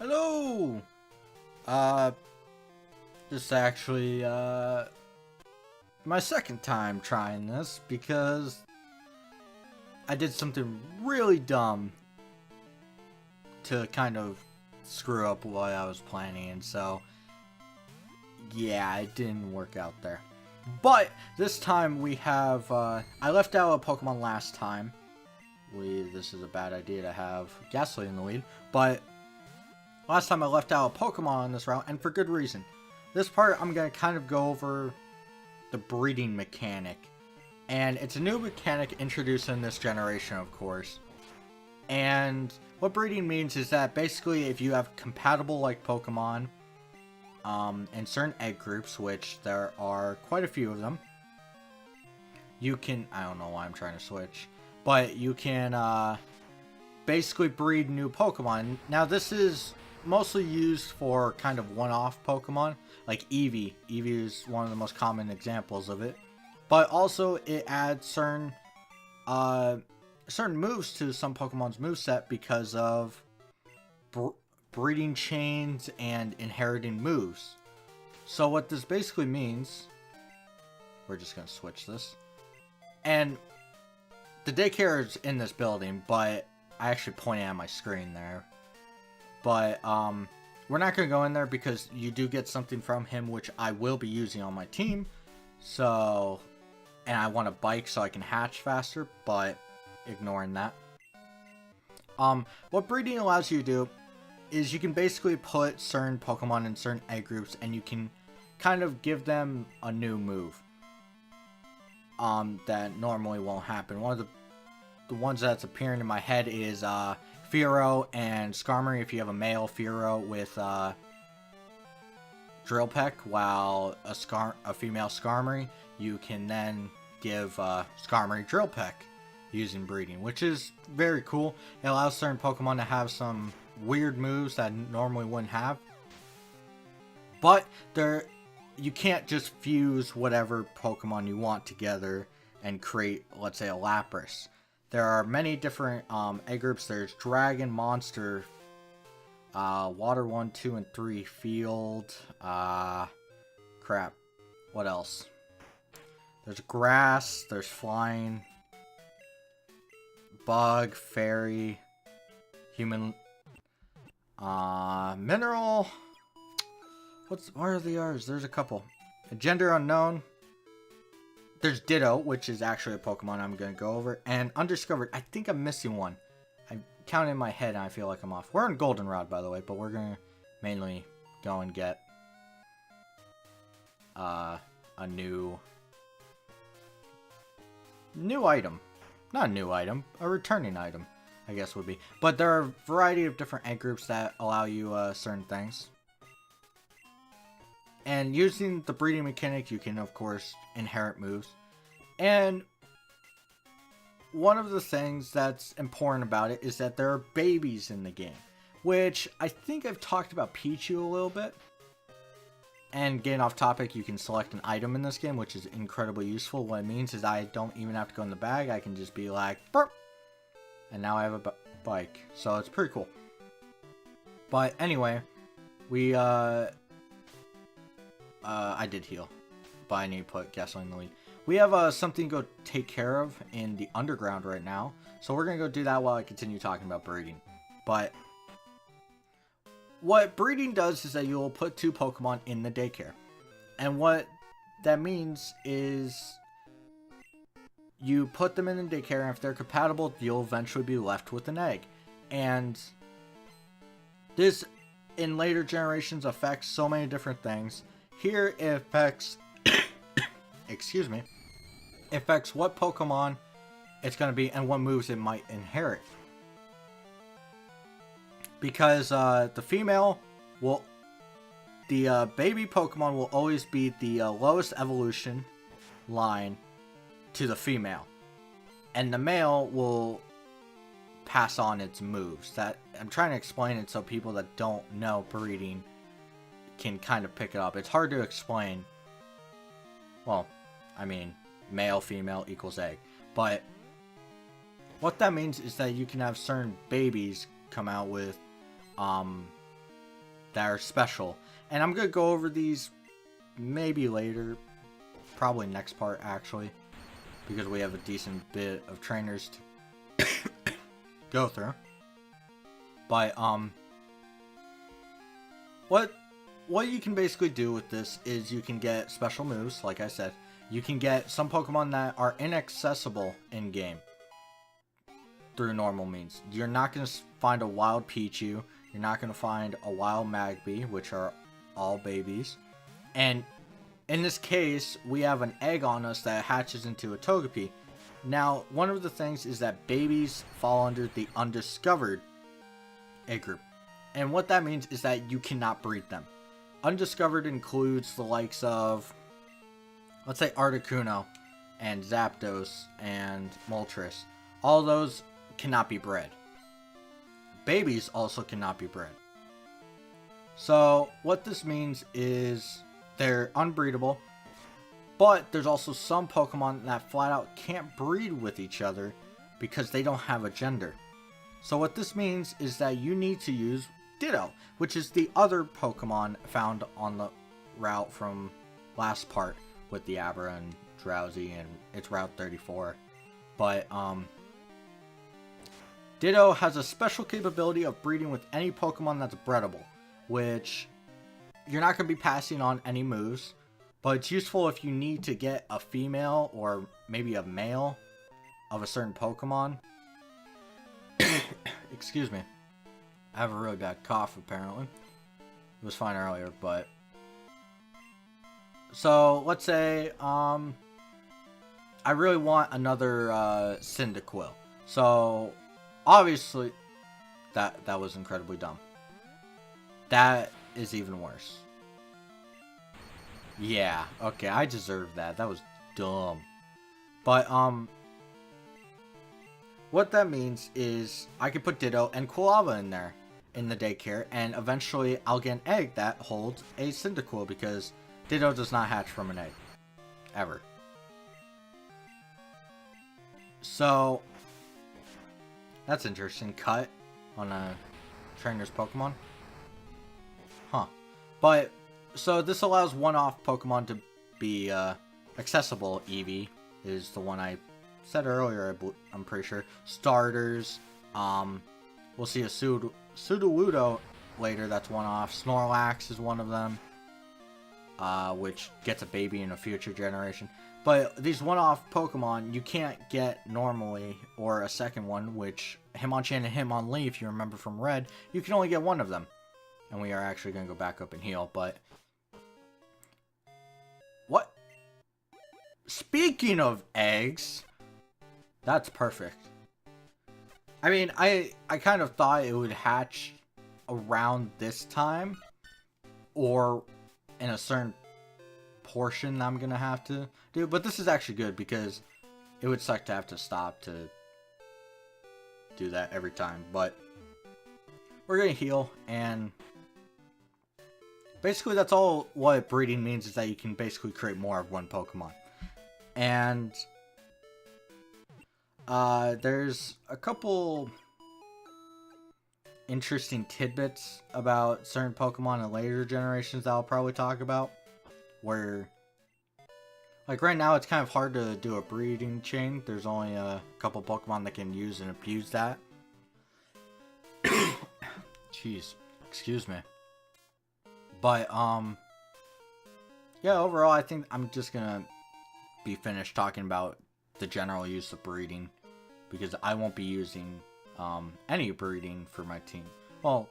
Hello! Uh, this is actually, my second time trying this because I did something really dumb to kind of screw up what I was planning, and so, yeah, it didn't work out there. But this time we have, I left out a Pokemon last time. This is a bad idea to have Gastly in the lead, but last time I left out a Pokemon on this route, and for good reason. This part, I'm going to kind of go over the breeding mechanic. And it's a new mechanic introduced in this generation, of course. And what breeding means is that basically if you have compatible like Pokemon in certain egg groups, which there are quite a few of them, you can, I don't know why I'm trying to switch, but you can basically breed new Pokemon. Now this is mostly used for kind of one-off Pokemon, like Eevee. Eevee is one of the most common examples of it. But also it adds certain moves to some Pokemon's moveset because of breeding chains and inheriting moves. So what this basically means, we're just going to switch this. And the daycare is in this building, but I actually pointed at my screen there. But we're not going to go in there because you do get something from him, which I will be using on my team. So, and I want a bike so I can hatch faster, but ignoring that. What breeding allows you to do is you can basically put certain Pokemon in certain egg groups and you can kind of give them a new move that normally won't happen. One of the ones that's appearing in my head is Fearow and Skarmory if you have a male Fearow with Drill Peck, while a female Skarmory, you can then give Skarmory Drill Peck using breeding, which is very cool. It allows certain Pokemon to have some weird moves that normally wouldn't have. But you can't just fuse whatever Pokemon you want together and create, let's say, a Lapras. There are many different egg groups. There's Dragon, Monster, Water 1, 2, and 3, Field, crap. What else? There's Grass, there's Flying, Bug, Fairy, Human, Mineral. What are the others? There's a couple. Gender Unknown. There's Ditto, which is actually a Pokemon I'm going to go over. And Undiscovered. I think I'm missing one. I'm counting in my head and I feel like I'm off. We're in Goldenrod, by the way, but we're going to mainly go and get a new item. Not a new item, a returning item, I guess would be. But there are a variety of different egg groups that allow you certain things. And using the breeding mechanic, you can, of course, inherit moves. And one of the things that's important about it is that there are babies in the game. Which, I think I've talked about Pichu a little bit. And getting off topic, you can select an item in this game, which is incredibly useful. What it means is I don't even have to go in the bag. I can just be like, burp! And now I have a bike. So it's pretty cool. But anyway, I did heal, but I need to put gasoline in the lead. We have something to go take care of in the underground right now, so we're going to go do that while I continue talking about breeding. But what breeding does is that you'll put two Pokemon in the daycare. And what that means is you put them in the daycare, and if they're compatible, you'll eventually be left with an egg. And this, in later generations, affects so many different things. Here it affects, excuse me, it affects what Pokemon it's going to be and what moves it might inherit. Because the baby Pokemon will always be the lowest evolution line to the female. And the male will pass on its moves. I'm trying to explain it so people that don't know breeding can kind of pick it up. It's hard to explain. Well, I mean, male, female equals egg. But what that means is that you can have certain babies come out with that are special. And I'm going to go over these maybe later. Probably next part, actually. Because we have a decent bit of trainers to go through. But, what you can basically do with this is you can get special moves, like I said. You can get some Pokemon that are inaccessible in-game through normal means. You're not going to find a wild Pichu. You're not going to find a wild Magby, which are all babies. And in this case, we have an egg on us that hatches into a Togepi. Now, one of the things is that babies fall under the undiscovered egg group. And what that means is that you cannot breed them. Undiscovered includes the likes of, let's say, Articuno and Zapdos and Moltres. All those cannot be bred. Babies also cannot be bred. So what this means is they're unbreedable, but there's also some Pokemon that flat out can't breed with each other because they don't have a gender. So what this means is that you need to use Ditto, which is the other Pokemon found on the route from last part with the Abra and Drowsy, and it's Route 34. But Ditto has a special capability of breeding with any Pokemon that's breedable, which you're not going to be passing on any moves, but it's useful if you need to get a female or maybe a male of a certain Pokemon. Excuse me. I have a really bad cough, apparently. It was fine earlier, but... So, let's say, I really want another, Cyndaquil. So, obviously... That was incredibly dumb. That is even worse. Yeah, okay, I deserve that. That was dumb. But, what that means is I can put Ditto and Quilava in there in the daycare, and eventually I'll get an egg that holds a Cyndaquil because Ditto does not hatch from an egg. Ever. So, that's interesting. Cut on a trainer's Pokemon. Huh. But, so this allows one-off Pokemon to be accessible. Eevee is the one I said earlier, I'm pretty sure. Starters. We'll see a Sudowoodo later, that's one-off. Snorlax is one of them, which gets a baby in a future generation. But these one-off Pokemon you can't get normally, or a second one, which Hitmonchan and Hitmonlee, if you remember from Red, you can only get one of them. And we are actually going to go back up and heal, but... What? Speaking of eggs... That's perfect. I mean, I kind of thought it would hatch around this time, or in a certain portion that I'm going to have to do. But this is actually good because it would suck to have to stop to do that every time. But we're going to heal, and basically that's all what breeding means, is that you can basically create more of one Pokemon. And there's a couple interesting tidbits about certain Pokemon in later generations that I'll probably talk about. Where, like right now, it's kind of hard to do a breeding chain. There's only a couple Pokemon that can use and abuse that. Jeez, excuse me. But, yeah, overall, I think I'm just gonna be finished talking about the general use of breeding, because I won't be using any breeding for my team. Well,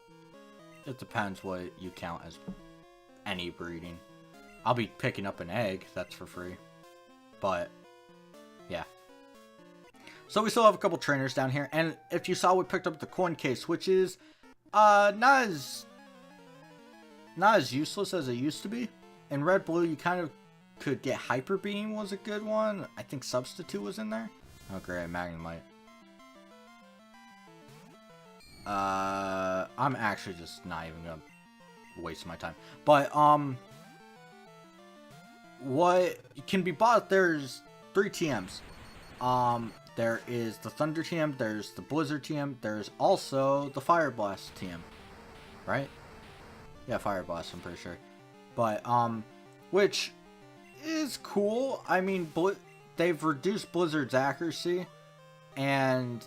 it depends what you count as any breeding. I'll be picking up an egg, that's for free. But, yeah. So we still have a couple trainers down here, and if you saw, we picked up the coin case, which is not as useless as it used to be. In Red Blue, you kind of could get Hyper Beam was a good one. I think Substitute was in there. Oh great, Magnemite. I'm actually just not even gonna waste my time. But what can be bought? There's 3 TMs. There is the Thunder TM. There's the Blizzard TM. There's also the Fire Blast TM. Right? Yeah, Fire Blast, I'm pretty sure. But, which is cool. I mean, they've reduced Blizzard's accuracy, and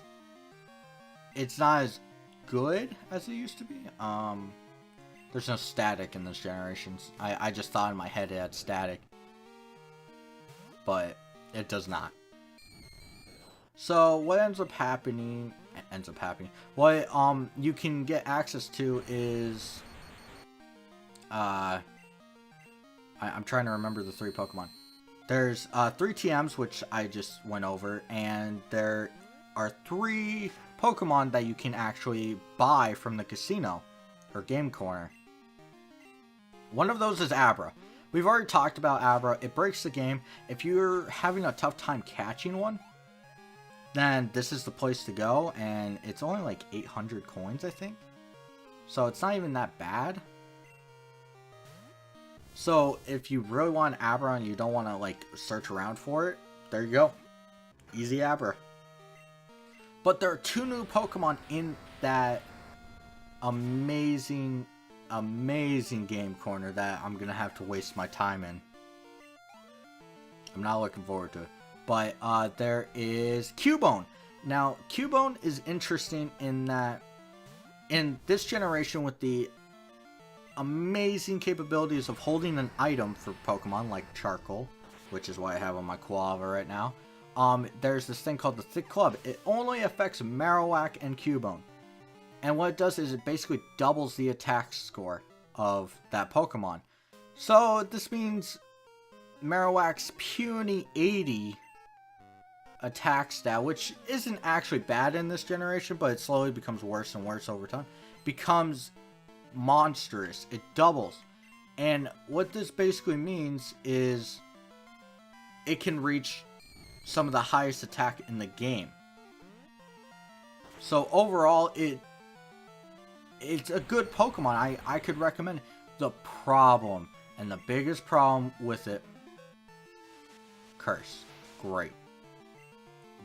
it's not as good as it used to be. There's no static in this generation. I just thought in my head it had static, but it does not. So what ends up happening? What you can get access to is I'm trying to remember the 3 Pokemon. There's 3 TMs, which I just went over, and there are 3 Pokemon that you can actually buy from the casino or game corner. One of those is Abra. We've already talked about Abra. It breaks the game. If you're having a tough time catching one, then this is the place to go, and it's only like 800 coins, I think. So it's not even that bad. So if you really want Abra and you don't want to like search around for it, there you go. Easy Abra. But there are 2 new Pokemon in that amazing game corner that I'm gonna have to waste my time in. I'm not looking forward to it. But there is Cubone. Now, Cubone is interesting in that in this generation, with the amazing capabilities of holding an item for Pokemon like Charcoal, which is what I have on my Quilava right now, there's this thing called the Thick Club. It only affects Marowak and Cubone. And what it does is it basically doubles the attack score of that Pokemon. So this means Marowak's puny 80 attack stat, which isn't actually bad in this generation, but it slowly becomes worse and worse over time, becomes monstrous. It doubles. And what this basically means is it can reach some of the highest attack in the game. So overall, it's a good Pokemon. I could recommend it. The problem, and the biggest problem with it, Curse. Great.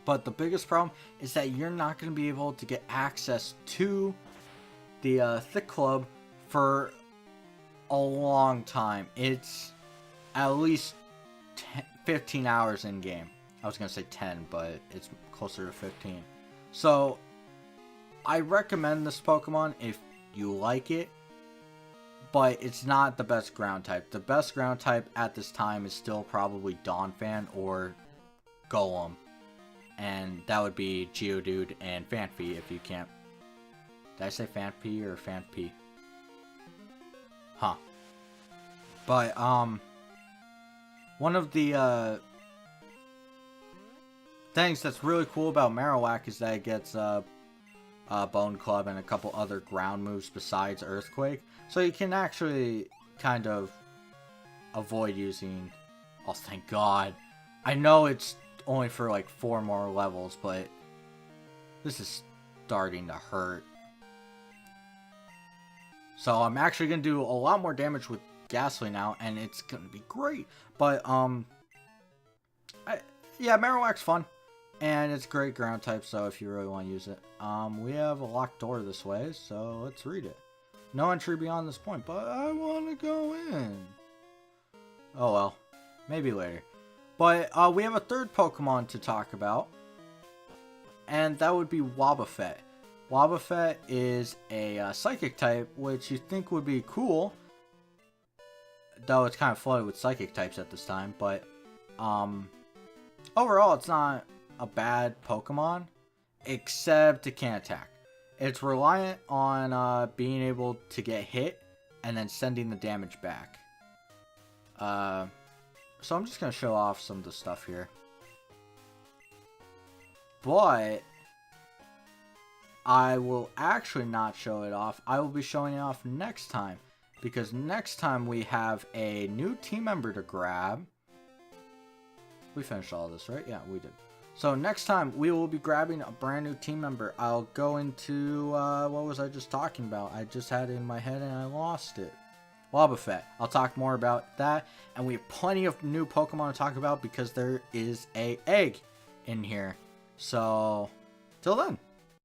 But the biggest problem is that you're not going to be able to get access to the Thick Club for a long time. It's at least 15 hours in game. I was going to say 10, but it's closer to 15. So I recommend this Pokemon if you like it, but it's not the best ground type. The best ground type at this time is still probably Donphan or Golem. And that would be Geodude and Phanpy if you can't. Did I say Phanpy or Phanpy? Huh. But, one of the, things that's really cool about Marowak is that it gets, Bone Club and a couple other ground moves besides Earthquake. So you can actually kind of avoid using... Oh, thank God. I know it's only for like 4 more levels, but this is starting to hurt. So I'm actually going to do a lot more damage with Ghastly now, and it's going to be great. But, yeah, Marowak's fun. And it's great ground type, so if you really want to use it. We have a locked door this way, so let's read it. No entry beyond this point, but I want to go in. Oh well, maybe later. But we have a third Pokemon to talk about, and that would be Wobbuffet. Wobbuffet is a Psychic type, which you think would be cool, though it's kind of flooded with Psychic types at this time, but overall it's not a bad Pokemon, except it can't attack. It's reliant on being able to get hit and then sending the damage back. So I'm just going to show off some of the stuff here. But I will actually not show it off. I will be showing it off next time, because next time we have a new team member to grab. We finished all this, right? Yeah, we did. So next time we will be grabbing a brand new team member. I'll go into, what was I just talking about? I just had it in my head and I lost it. Wobbuffet. I'll talk more about that. And we have plenty of new Pokemon to talk about because there is a egg in here. So, till then.